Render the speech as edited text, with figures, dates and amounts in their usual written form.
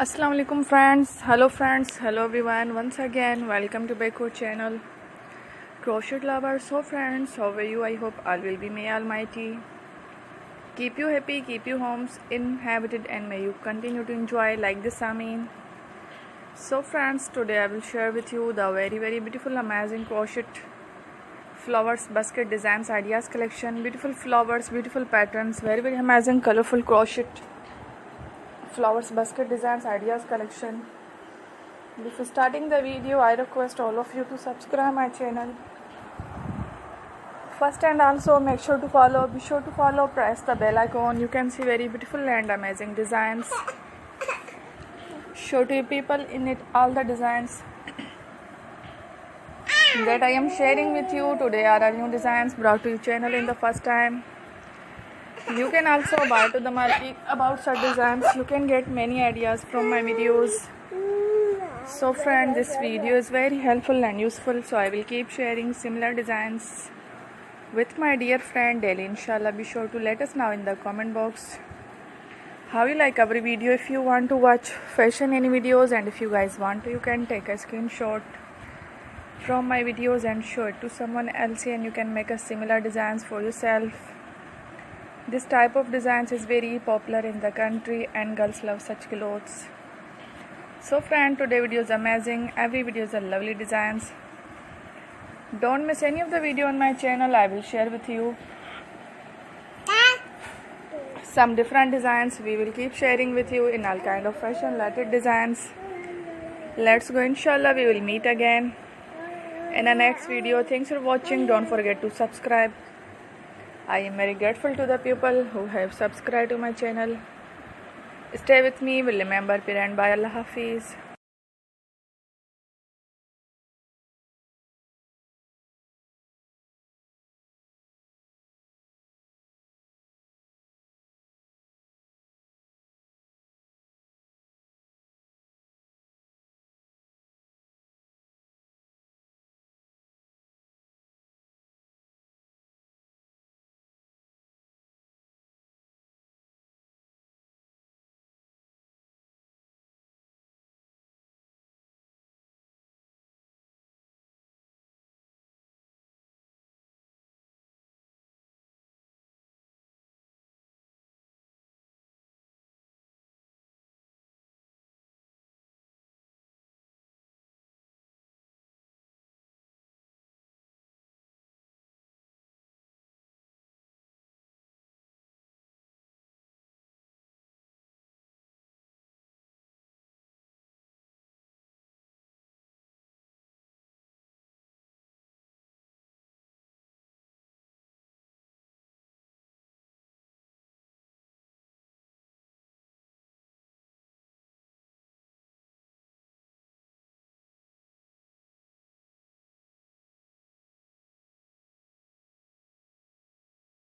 Assalamu alaikum friends, hello everyone. Once again welcome to back our channel Crochet Lovers. So friends, how are you? I hope all will be, may Almighty keep you happy, keep you homes inhabited, and may you continue to enjoy like this. Amin. So friends, today I will share with you the very beautiful amazing crochet flowers basket designs ideas collection. Beautiful flowers, beautiful patterns, very amazing colorful crochet flowers basket designs ideas collection. Before starting the video, I request all of you to subscribe my channel first, and also be sure to follow, press the bell icon. You can see very beautiful and amazing designs. Show to you people in it all the designs that I am sharing with you today are our new designs brought to your channel in the first time. You can also buy to the market about such designs. You can get many ideas from my videos. So friend, this video is very helpful and useful, so I will keep sharing similar designs with my dear friend daily, inshallah. Be sure to let us know in the comment box how you like every video. If you want to watch fashion any videos, and if you guys want to, you can take a screenshot from my videos and show it to someone else, and you can make a similar designs for yourself. This type of designs is very popular in the country and girls love such clothes. So friend, today video is amazing. Every video is a lovely designs. Don't miss any of the video on my channel. I will share with you some different designs. We will keep sharing with you in all kind of fashion related designs. Let's go, inshallah. We will meet again in the next video. Thanks for watching. Don't forget to subscribe. I am very grateful to the people who have subscribed to my channel. Stay with me. Will remember, Pir and bye. Allah Hafiz.